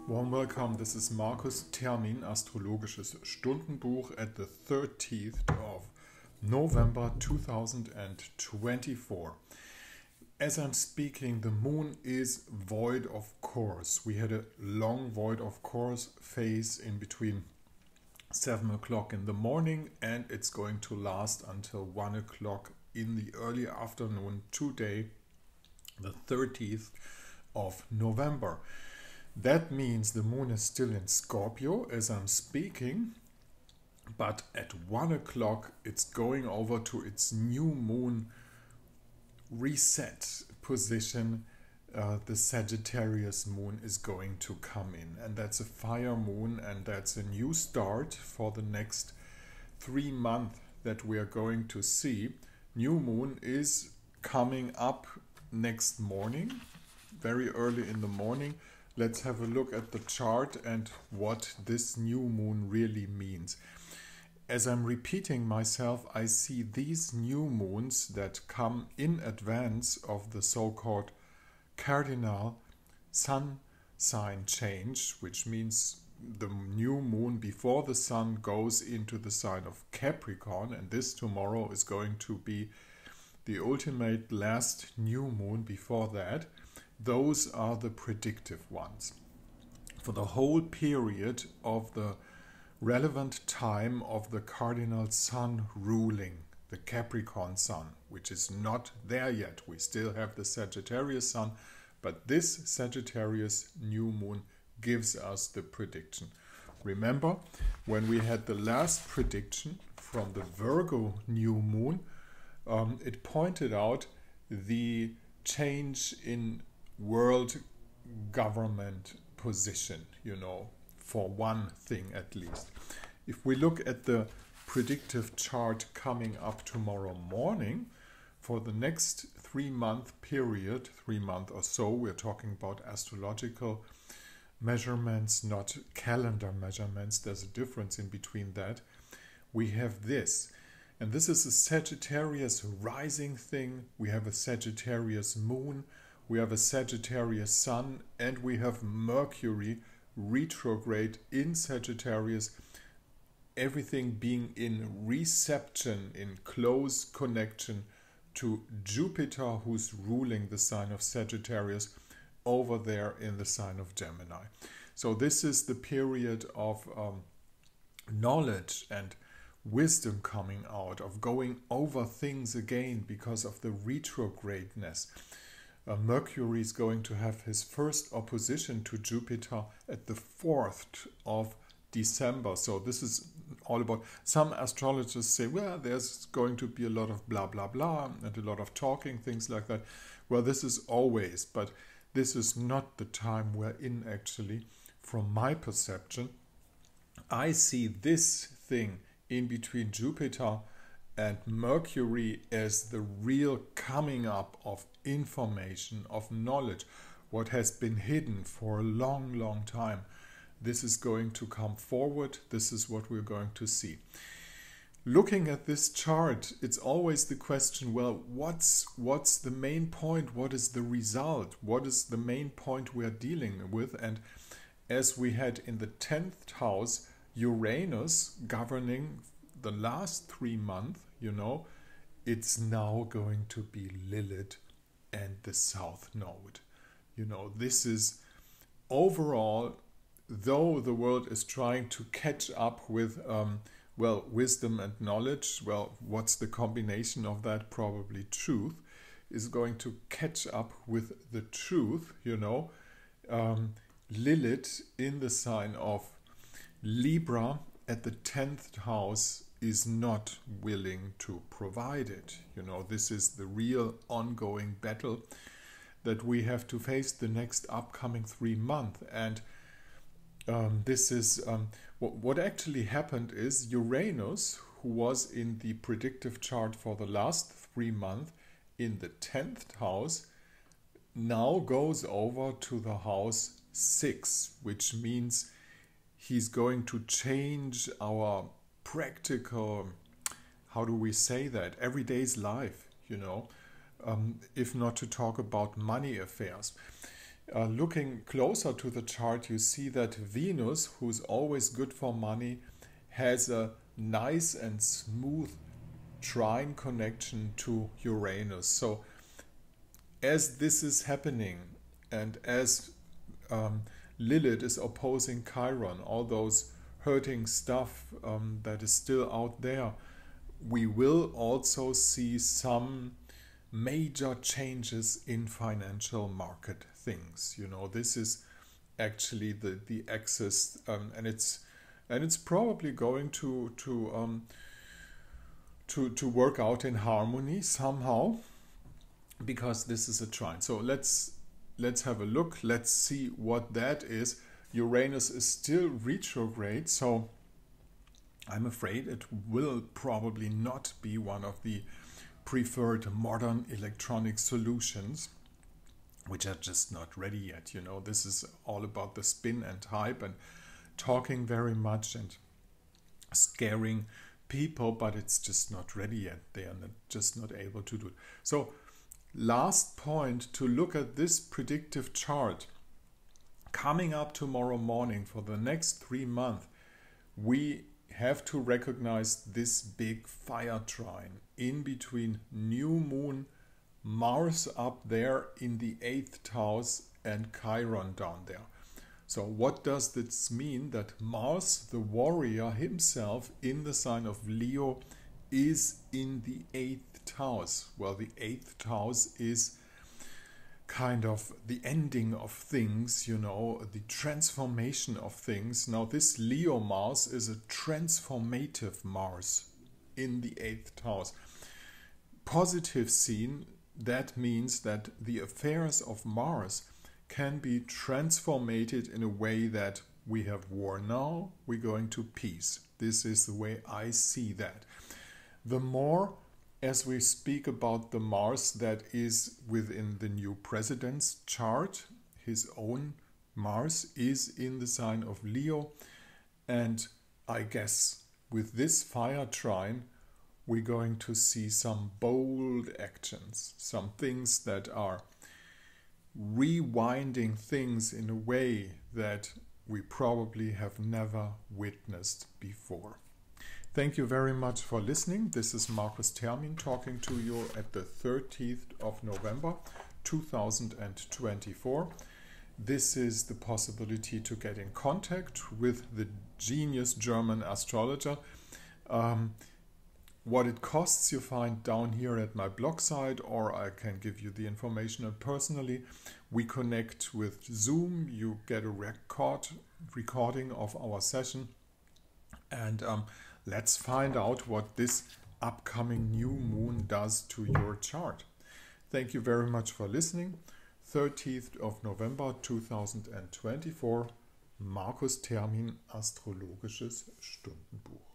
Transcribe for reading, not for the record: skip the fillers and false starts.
Warm welcome, this is Markus Termin, Astrologisches Stundenbuch at the 13th of November 2024. As I'm speaking, the moon is void of course. We had a long void of course phase in between 7 o'clock in the morning, and it's going to last until 1 o'clock in the early afternoon today, the 30th of November. That means the moon is still in Scorpio as I'm speaking, but at 1 o'clock it's going over to its new moon reset position. The Sagittarius moon is going to come in, and that's a fire moon, and that's a new start for the next 3 months that we are going to see. New moon is coming up next morning, very early in the morning. Let's have a look at the chart and what this new moon really means. As I'm repeating myself, I see these new moons that come in advance of the so-called cardinal sun sign change, which means the new moon before the sun goes into the sign of Capricorn, and this tomorrow is going to be the ultimate last new moon before that. Those are the predictive ones. For the whole period of the relevant time of the cardinal sun ruling, the Capricorn sun, which is not there yet. We still have the Sagittarius sun, but this Sagittarius new moon gives us the prediction. Remember, when we had the last prediction from the Virgo new moon, it pointed out the change in world government position, for one thing at least. If we look at the predictive chart coming up tomorrow morning, for the next 3 month period, 3 months or so, we're talking about astrological measurements, not calendar measurements. There's a difference in between that. We have this, and this is a Sagittarius rising thing. We have a Sagittarius moon. We have a Sagittarius sun, and we have Mercury retrograde in Sagittarius, everything being in reception, in close connection to Jupiter, who's ruling the sign of Sagittarius over there in the sign of Gemini. So this is the period of knowledge and wisdom coming out, of going over things again because of the retrogradness. Mercury is going to have his first opposition to Jupiter at the 4th of December. So this is all about, some astrologers say, well, there's going to be a lot of blah, blah, blah, and a lot of talking, things like that. Well, this is always, but this is not the time we're in actually. From my perception, I see this thing in between Jupiter and Mercury as the real coming up of information, of knowledge, what has been hidden for a long, long time. This is going to come forward. This is what we're going to see. Looking at this chart, it's always the question, well, what's the main point? What is the result? What is the main point we're dealing with? And as we had in the 10th house, Uranus governing the last 3 months, it's now going to be Lilith and the South Node. This is overall, though the world is trying to catch up with, wisdom and knowledge, what's the combination of that? Probably truth is going to catch up with the truth, Lilith in the sign of Libra at the 10th house is not willing to provide it. This is the real ongoing battle that we have to face the next upcoming 3 months. And this is what actually happened is Uranus, who was in the predictive chart for the last 3 months in the 10th house, now goes over to the house 6, which means he's going to change our practical, how do we say that, everyday's life, if not to talk about money affairs. Looking closer to the chart, you see that Venus, who's always good for money, has a nice and smooth trine connection to Uranus. So as this is happening, and as Lilith is opposing Chiron, all those hurting stuff that is still out there, we will also see some major changes in financial market things. You know, this is actually the axis, and it's probably going to work out in harmony somehow, because this is a trine. So let's have a look. Let's see what that is. Uranus is still retrograde, so I'm afraid it will probably not be one of the preferred modern electronic solutions, which are just not ready yet. You know, this is all about the spin and hype and talking very much and scaring people, but it's just not ready yet. They are just not able to do it. So last point to look at this predictive chart. Coming up tomorrow morning for the next 3 months, we have to recognize this big fire trine in between new moon, Mars up there in the 8th house, and Chiron down there. So what does this mean? That Mars, the warrior himself in the sign of Leo, is in the 8th house. Well, the 8th house is kind of the ending of things, you know, the transformation of things. Now this Leo Mars is a transformative Mars in the 8th house. Positive scene, that means that the affairs of Mars can be transformated in a way that we have war now, we're going to peace. This is the way I see that. The more as we speak about the Mars that is within the new president's chart, his own Mars is in the sign of Leo, and I guess with this fire trine we're going to see some bold actions, some things that are rewinding things in a way that we probably have never witnessed before. Thank you very much for listening. This is Markus Termin talking to you at the 13th of November 2024. This is the possibility to get in contact with the genius German astrologer. What it costs you find down here at my blog site, or I can give you the information personally. We connect with Zoom. You get a recording of our session, and let's find out what this upcoming new moon does to your chart. Thank you very much for listening. 13th of November 2024, Markus Termin, Astrologisches Stundenbuch.